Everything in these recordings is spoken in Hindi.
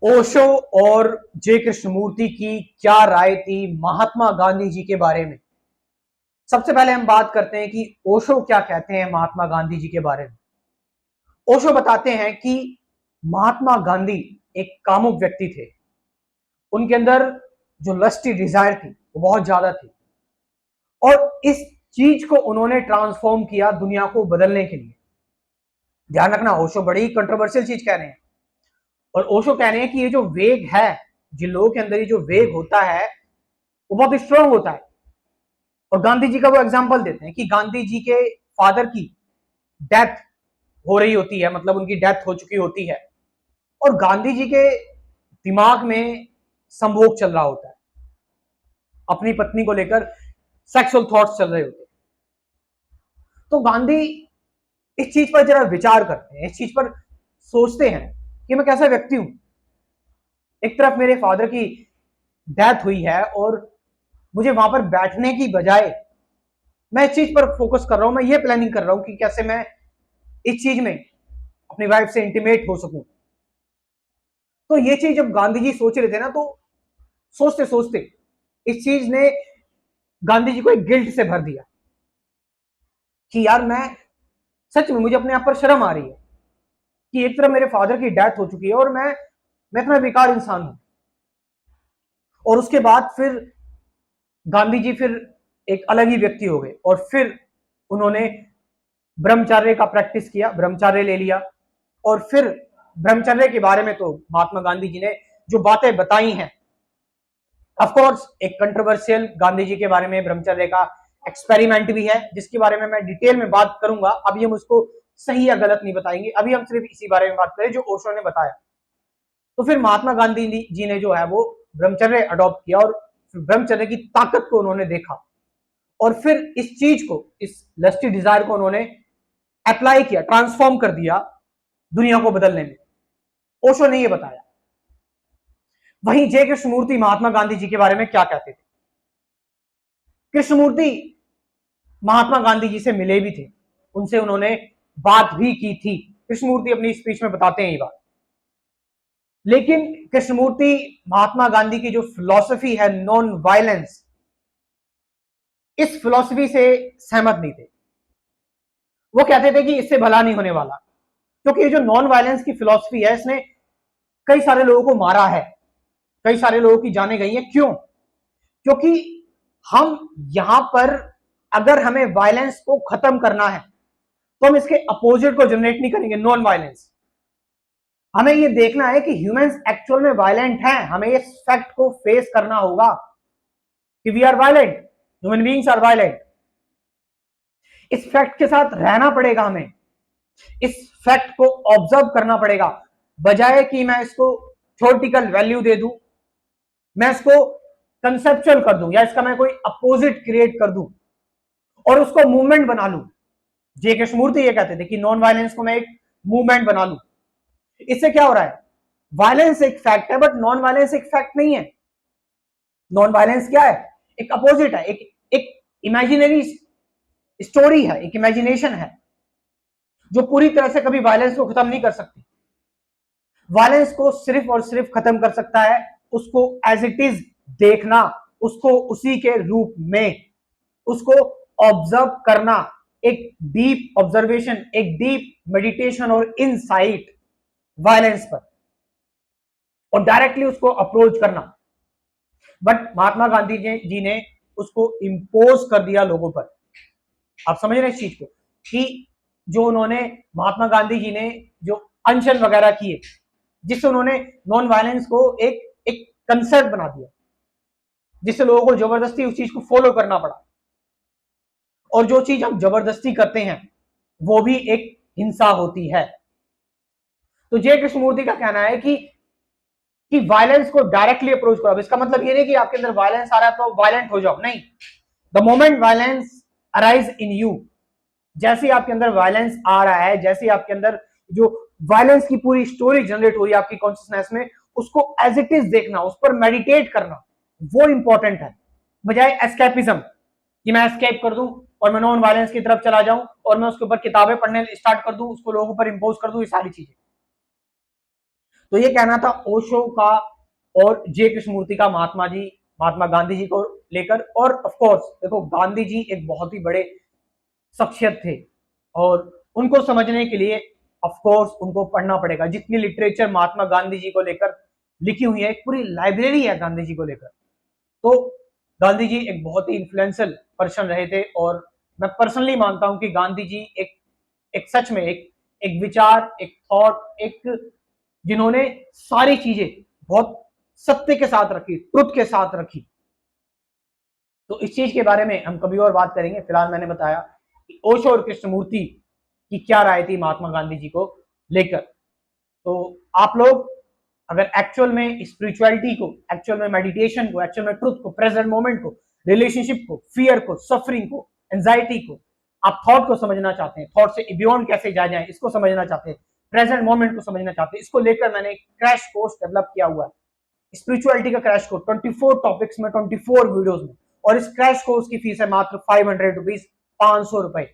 ओशो और जे कृष्णमूर्ति की क्या राय थी महात्मा गांधी जी के बारे में। सबसे पहले हम बात करते हैं कि ओशो क्या कहते हैं महात्मा गांधी जी के बारे में। ओशो बताते हैं कि महात्मा गांधी एक कामुक व्यक्ति थे। उनके अंदर जो लस्टी डिजायर थी वो बहुत ज्यादा थी, और इस चीज को उन्होंने ट्रांसफॉर्म किया दुनिया को बदलने के लिए। ध्यान रखना, ओशो बड़ी ही कंट्रोवर्शियल चीज कह रहे हैं, और ओशो कह रहे हैं कि ये जो वेग है, जिन लोगों के अंदर ये जो वेग होता है वो बहुत स्ट्रांग होता है। और गांधी जी का वो एग्जाम्पल देते हैं कि गांधी जी के फादर की डेथ हो रही होती है, मतलब उनकी डेथ हो चुकी होती है, और गांधी जी के दिमाग में संभोग चल रहा होता है, अपनी पत्नी को लेकर सेक्सुअल थॉट्स चल रहे होते हैं। तो गांधी इस चीज पर जरा विचार करते हैं, इस चीज पर सोचते हैं कि मैं कैसा व्यक्ति हूं। एक तरफ मेरे फादर की डेथ हुई है, और मुझे वहां पर बैठने की बजाय मैं इस चीज पर फोकस कर रहा हूं, मैं ये प्लानिंग कर रहा हूं कि कैसे मैं इस चीज में अपनी वाइफ से इंटीमेट हो सकूं। तो ये चीज जब गांधी जी सोच रहे थे ना, तो सोचते सोचते इस चीज ने गांधी जी को एक गिल्ट से भर दिया कि यार मैं सच में, मुझे अपने आप पर शर्म आ रही है कि एक तरफ मेरे फादर की डेथ हो चुकी है और मैं इतना बेकार इंसान हूं। और उसके बाद फिर गांधी जी फिर एक अलग ही व्यक्ति हो गए, और फिर उन्होंने ब्रह्मचर्य का प्रैक्टिस किया, ब्रह्मचर्य ले लिया। और फिर ब्रह्मचर्य के बारे में तो महात्मा गांधी जी ने जो बातें बताई हैं, ऑफ कोर्स एक कंट्रोवर्शियल गांधी जी के बारे में ब्रह्मचर्य का एक्सपेरिमेंट भी है, जिसके बारे में मैं डिटेल में बात करूंगा। अभी हम उसको सही या गलत नहीं बताएंगे, अभी हम सिर्फ इसी बारे में बात करें जो ओशो ने बताया। तो फिर महात्मा गांधी जी ने जो है वो ब्रह्मचर्य अडॉप्ट किया, और ब्रह्मचर्य की ताकत को उन्होंने देखा, और फिर इस चीज को, इस लस्टी डिजायर को उन्होंने अप्लाई किया, ट्रांसफॉर्म कर दिया दुनिया को बदलने में। ओशो ने यह बताया। वहीं जय कृष्णमूर्ति महात्मा गांधी जी के बारे में क्या कहते थे। कृष्णमूर्ति महात्मा गांधी जी से मिले भी थे, उनसे उन्होंने बात भी की थी। कृष्णमूर्ति अपनी स्पीच में बताते हैं ये बात। लेकिन कृष्णमूर्ति महात्मा गांधी की जो फिलॉसफी है नॉन वायलेंस, इस फिलॉसफी से सहमत नहीं थे। वो कहते थे कि इससे भला नहीं होने वाला, क्योंकि ये जो नॉन वायलेंस की फिलॉसफी है, इसने कई सारे लोगों को मारा है, कई सारे लोगों की जाने गई है। क्यों? क्योंकि हम यहां पर, अगर हमें वायलेंस को खत्म करना है तो हम इसके अपोजिट को जनरेट नहीं करेंगे, नॉन वायलेंस। हमें यह देखना है कि ह्यूमंस एक्चुअल में वायलेंट हैं, हमें इस फैक्ट को फेस करना होगा कि we are violent, human beings are violent. इस फैक्ट के साथ रहना पड़ेगा हमें, इस फैक्ट को ऑब्जर्व करना पड़ेगा, बजाय कि मैं इसको थ्योरेटिकल वैल्यू दे दूं, मैं इसको कंसेप्चुअल कर दूं, या इसका मैं कोई अपोजिट क्रिएट कर दूं और उसको मूवमेंट बना लूं। जे कृष्णमूर्ति ये कहते थे कि नॉन वायलेंस को मैं एक मूवमेंट बना लूं। इससे क्या हो रहा है? वायलेंस एक फैक्ट है, बट नॉन वायलेंस एक फैक्ट नहीं है। नॉन वायलेंस क्या है? एक अपोजिट है, एक इमेजिनरी स्टोरी है, एक इमेजिनेशन है जो पूरी तरह से कभी वायलेंस को खत्म नहीं कर सकती। वायलेंस को सिर्फ और सिर्फ खत्म कर सकता है उसको एज इट इज देखना, उसको उसी के रूप में, उसको ऑब्जर्व करना, एक डीप ऑब्जर्वेशन, एक डीप मेडिटेशन और इनसाइट वायलेंस पर, और डायरेक्टली उसको अप्रोच करना। बट महात्मा गांधी जी ने उसको इंपोज कर दिया लोगों पर। आप समझ रहे हैं इस चीज को, कि जो उन्होंने, महात्मा गांधी जी ने जो अनशन वगैरह किए, जिससे उन्होंने नॉन वायलेंस को एक एक कंसेप्ट बना दिया, जिससे लोगों को जबरदस्ती उस चीज को फॉलो करना पड़ा। और जो चीज हम जबरदस्ती करते हैं वो भी एक हिंसा होती है। तो जय कृष्णमूर्ति का कहना है कि वायलेंस को डायरेक्टली अप्रोच करो। अब इसका मतलब ये नहीं कि आपके अंदर वायलेंस आ रहा है तो वायलेंट हो जाओ, नहीं। The moment violence arise in you, जैसे आपके अंदर वायलेंस आ रहा है, जैसे आपके अंदर जो वायलेंस की पूरी स्टोरी जनरेट हो रही है आपकी कॉन्शियसनेस में, उसको एज इट इज देखना, उस पर मेडिटेट करना, वो इंपॉर्टेंट है, बजाय एस्केपिज्म, कि मैं एस्केप कर दूं और मैं नॉन वायलेंस की तरफ चला जाऊं और मैं उसके ऊपर किताबें पढ़ने स्टार्ट कर दूं, उसको लोगों पर इंपोज कर दूं, ये सारी चीजें। तो ये कहना था ओशो का और जे कृष्णमूर्ति का महात्मा गांधी जी को लेकर। और ऑफ कोर्स देखो, गांधी जी एक बहुत ही बड़े शख्सियत थे और उनको समझने के लिए ऑफ कोर्स उनको पढ़ना पड़ेगा। जितनी लिटरेचर महात्मा गांधी जी को लेकर लिखी हुई है, एक पूरी लाइब्रेरी है गांधी जी को लेकर। तो गांधी जी एक बहुत ही इन्फ्लुएंशियल पर्सन रहे थे और मैं पर्सनली मानता हूं कि गांधी जी एक सच में एक विचार, एक थॉट, एक जिन्होंने सारी चीजें बहुत सत्य के साथ रखी, ट्रुथ के साथ रखी। तो इस चीज के बारे में हम कभी और बात करेंगे। फिलहाल मैंने बताया कि ओशो और कृष्णमूर्ति की क्या राय थी महात्मा गांधी जी को लेकर। तो आप लोग अगर एक्चुअल में स्पिरिचुअलिटी को, एक्चुअल में मेडिटेशन को, एक्चुअल में ट्रुथ को, प्रेजेंट मोमेंट को, रिलेशनशिप को, फियर को, सफरिंग को, एंजाइटी को, आप थॉट को समझना चाहते हैं, थॉट से बियॉन्ड कैसे जाए इसको समझना चाहते हैं, प्रेजेंट मोमेंट को समझना चाहते हैं, इसको लेकर मैंने एक क्रैश कोर्स डेवलप किया हुआ है, स्पिरिचुअलिटी का क्रैश कोर्स 24 टॉपिक्स में 24 वीडियोस में। और इस क्रैश कोर्स की फीस है मात्र 500 रुपीज, 500 रुपए।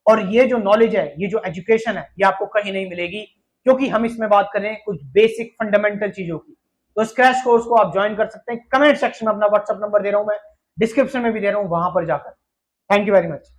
और ये जो नॉलेज है, ये जो एजुकेशन है, ये आपको कहीं नहीं मिलेगी, क्योंकि हम इसमें बात कर रहे हैं कुछ बेसिक फंडामेंटल चीजों की। तो इस क्रैश कोर्स को आप ज्वाइन कर सकते हैं। कमेंट सेक्शन में अपना व्हाट्सएप नंबर दे रहा हूं मैं, डिस्क्रिप्शन में भी दे रहा हूं, वहां पर जाकर। Thank you very much.